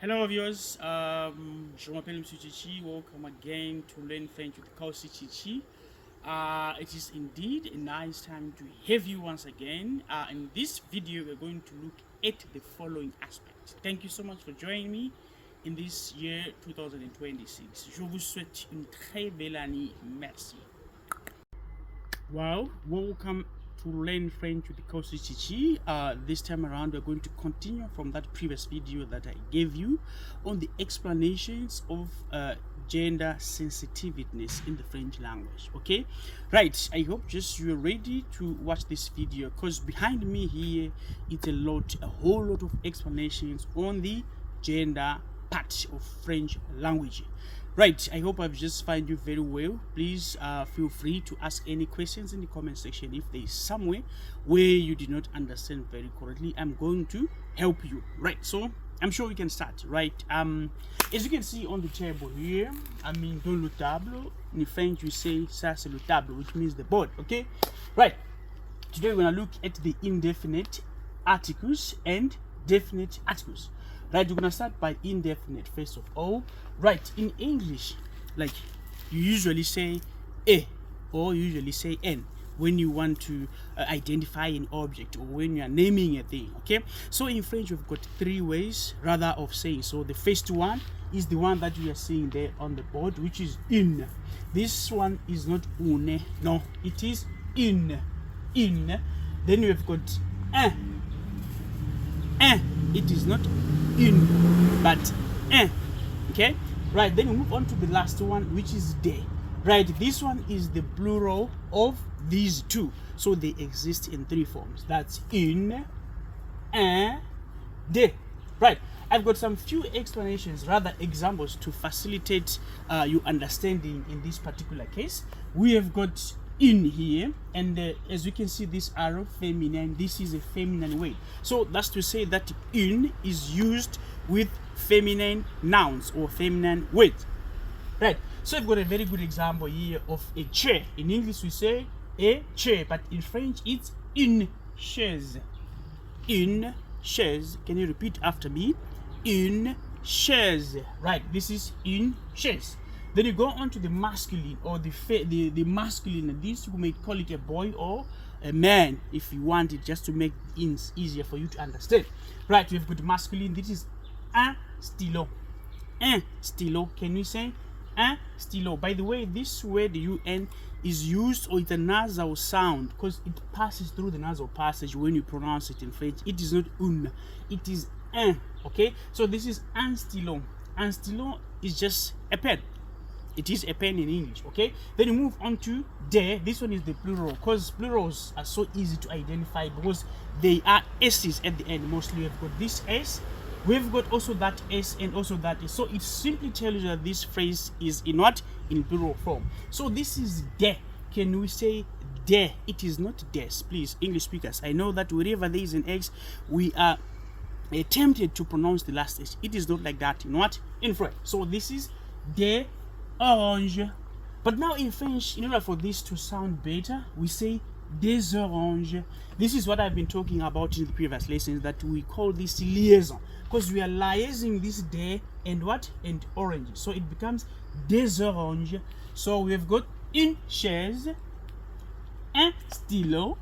Hello viewers, je m'appelle Monsieur Chichi. Welcome again to Learn French with Kausi Chichi. It is indeed a nice time to have you once again. In this video, we're going to look at the following aspects. Thank you so much for joining me in this year 2026. Je vous souhaite une très belle année. Merci. Well, welcome to Learn French with Kosi Chichi. This time around, we're going to continue from that previous video that I gave you on the explanations of gender sensitiveness in the French language. Okay, right. I hope just you're ready to watch this video, because behind me here it's a whole lot of explanations on the gender part of French language. Right, I hope I've just find you very well. Please feel free to ask any questions in the comment section. If there is somewhere where you did not understand very correctly, I'm going to help you. Right, so I'm sure we can start. Right, as you can see on the table here, dans le tableau, in French we say ça c'est le tableau, which means the board. Okay, right. Today we're gonna look at the indefinite articles and definite articles. Right, we're gonna start by indefinite first of all. Right, in English, like you usually say a or you usually say n when you want to identify an object or when you are naming a thing. Okay, so in French we've got three ways rather of saying. So the first one is the one that we are seeing there on the board, which is une. This one is not une, no, it is une. Then we have got un. It is not une but un. Okay, right, then we move on to the last one, which is de. Right, this one is the plural of these two, so they exist in three forms. That's une, un, de. Right, I've got some few explanations, rather examples, to facilitate your understanding in this particular case. We have got in here, and as you can see, this arrow feminine, this is a feminine way. So that's to say that une is used with feminine nouns or feminine words. Right, so I've got a very good example here of a chair. In English we say a chair, but in French it's une chaise. Une chaise. Can you repeat after me? Une chaise. Right, this is une chaise. Then you go on to the masculine or the masculine. This you may call it a boy or a man if you want it, just to make things easier for you to understand. Right, we've got masculine. This is un stylo. Un stylo. Can we say un stylo? By the way, this word un is used, or it's a nasal sound, because it passes through the nasal passage when you pronounce it in French. It is not un, it is un. Okay, so this is un stylo. Un stylo is just a pen. It is a pen in English. Okay, then you move on to de. This one is the plural, because plurals are so easy to identify because they are s's at the end. Mostly we've got this s, we've got also that s, and also that s. So it simply tells you that this phrase is in what? In plural form. So this is de. Can we say de? It is not des. Please, English speakers, I know that wherever there is an x, we are tempted to pronounce the last s. It is not like that in what? In French. So this is de orange. But now in French, in order for this to sound better, we say des oranges. This is what I've been talking about in the previous lessons, that we call this liaison, because we are liaising this de and what? And orange. So it becomes des oranges. So we've got une chaise, un stylo,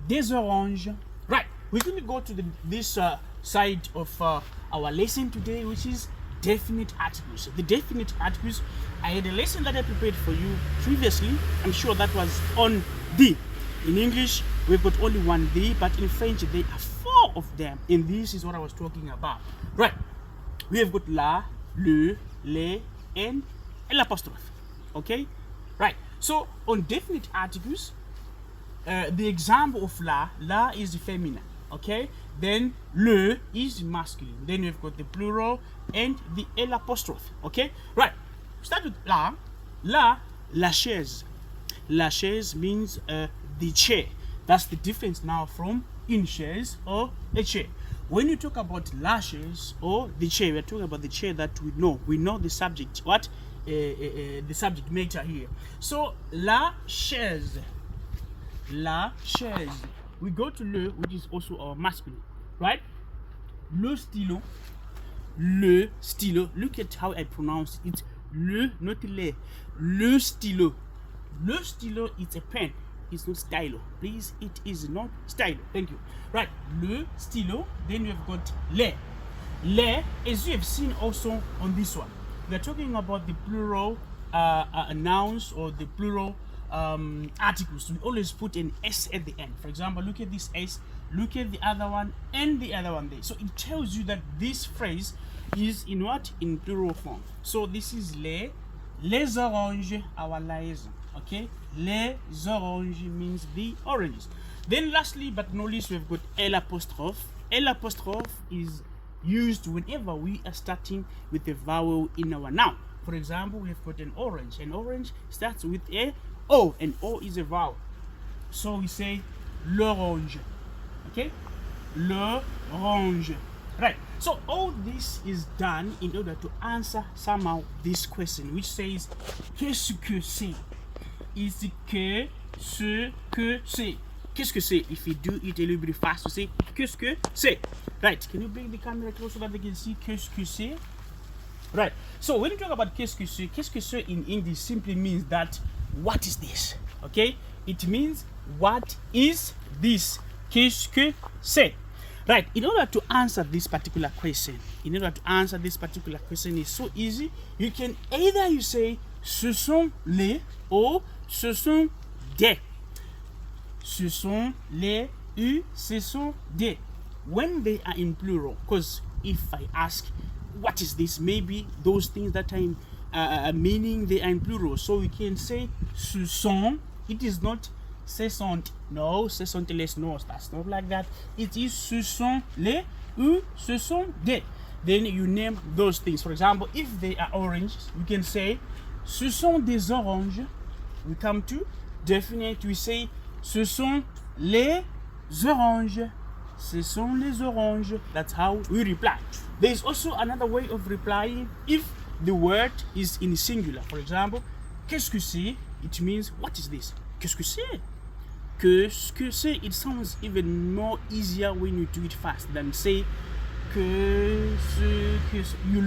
des oranges. Right, we're going to go to this side of our lesson today, which is definite articles. The definite articles, I had a lesson that I prepared for you previously. I'm sure that was on the. In English we've got only one the, but in French there are four of them, and this is what I was talking about. Right, we have got la, le, les, and l'apostrophe. Okay, right, so on definite articles, the example of la is the feminine. Okay, then le is masculine, then we've got the plural and the l'apostrophe. Okay, right, start with la chaise. La chaise means the chair. That's the difference now from une chaise or a chair. When you talk about la chaise or the chair, we're talking about the chair that we know the subject, what the subject matter here. So la chaise, we go to le, which is also our masculine. Right, le stylo, le stylo. Look at how I pronounce it. It's le, not le. Le stylo. Le stylo, it's a pen. It's not stylo. Please, it is not stylo. Thank you. Right, le stylo. Then we have got le. Le, as you have seen also on this one, we are talking about the plural nouns or the plural articles. We always put an S at the end. For example, look at this S, look at the other one, and the other one there. So it tells you that this phrase is in what? In plural form. So this is les oranges, our liaison. Okay, les oranges means the oranges. Then lastly but not least, we've got l'apostrophe. L'apostrophe is used whenever we are starting with a vowel in our noun. For example, we've got an orange. An orange starts with a O, and O is a vowel. So we say l'orange. Okay, l'orange. Right. So all this is done in order to answer somehow this question, which says qu'est-ce que c'est? Is que ce que c'est? Qu'est-ce que c'est? If you do it a little bit fast, to say qu'est-ce que c'est? Right. Can you bring the camera close so that they can see qu'est-ce que c'est? Right. So when you talk about qu'est-ce que c'est in English simply means that what is this? Okay? It means what is this? Qu'est-ce que c'est? Right. In order to answer this particular question, is so easy. You can either you say ce sont les or ce sont des. Ce sont les ou ce sont des. When they are in plural, because if I ask what is this, maybe those things that are in meaning they are in plural. So we can say ce sont. It is not ce sont. No, ce sont les. No, that's not like that. It is ce sont les ou ce sont des. Then you name those things. For example, if they are oranges, we can say ce sont des oranges. We come to definite. We say ce sont les oranges. Ce sont les oranges. That's how we reply. There is also another way of replying if the word is in singular. For example, qu'est-ce que c'est? It means what is this? Qu'est-ce que c'est? Qu'est-ce que c'est? It sounds even more easier when you do it fast than say que you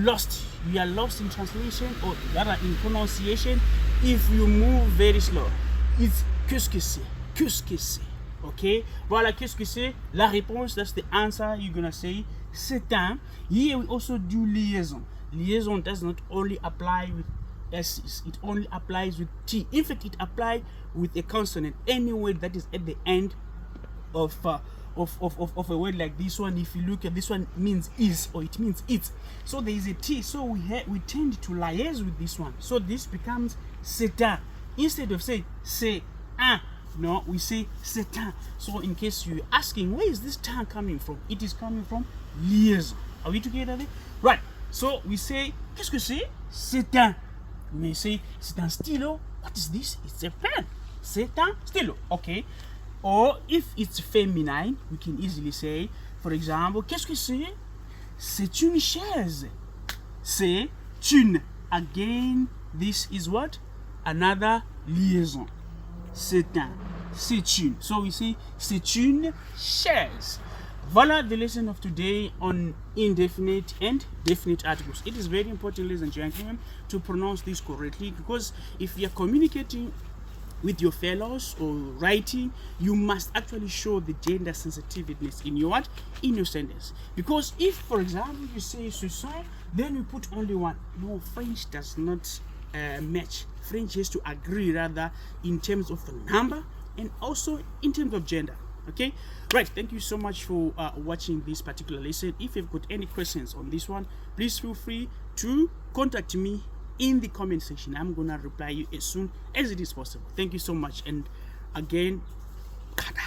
are lost in translation or rather in pronunciation if you move very slow. It's qu'est-ce que c'est? Qu'est-ce que c'est? Okay, voilà, qu'est-ce que c'est? La réponse, that's the answer. You're gonna say c'est un. Here we also do liaison. Liaison does not only apply with S's, it only applies with T. In fact, it applies with a consonant. Any word that is at the end of a word like this one, if you look at this one, means is or it means it. So there is a T. So we tend to liaise with this one. So this becomes c'est un. Instead of say c'est un, no, we say c'est un. So in case you're asking where is this tan coming from, it is coming from liaison. Are we together there? Right. So we say qu'est-ce que c'est? C'est un. We may say c'est un stylo. What is this? It's a pen. C'est un stylo. Okay. Or if it's feminine, we can easily say, for example, qu'est-ce que c'est? C'est une chaise. C'est une. Again, this is what? Another liaison. C'est un. C'est une. So we say c'est une chaise. Voila, the lesson of today on indefinite and definite articles. It is very important, ladies and gentlemen, to pronounce this correctly, because if you are communicating with your fellows or writing, you must actually show the gender sensitiveness in your sentence. Because if, for example, you say ce sont, then you put only one. No, French does not match. French has to agree rather in terms of the number and also in terms of gender. Okay, right. Thank you so much for watching this particular lesson. If you've got any questions on this one, please feel free to contact me in the comment section. I'm gonna reply you as soon as it is possible. Thank you so much, and again, kada.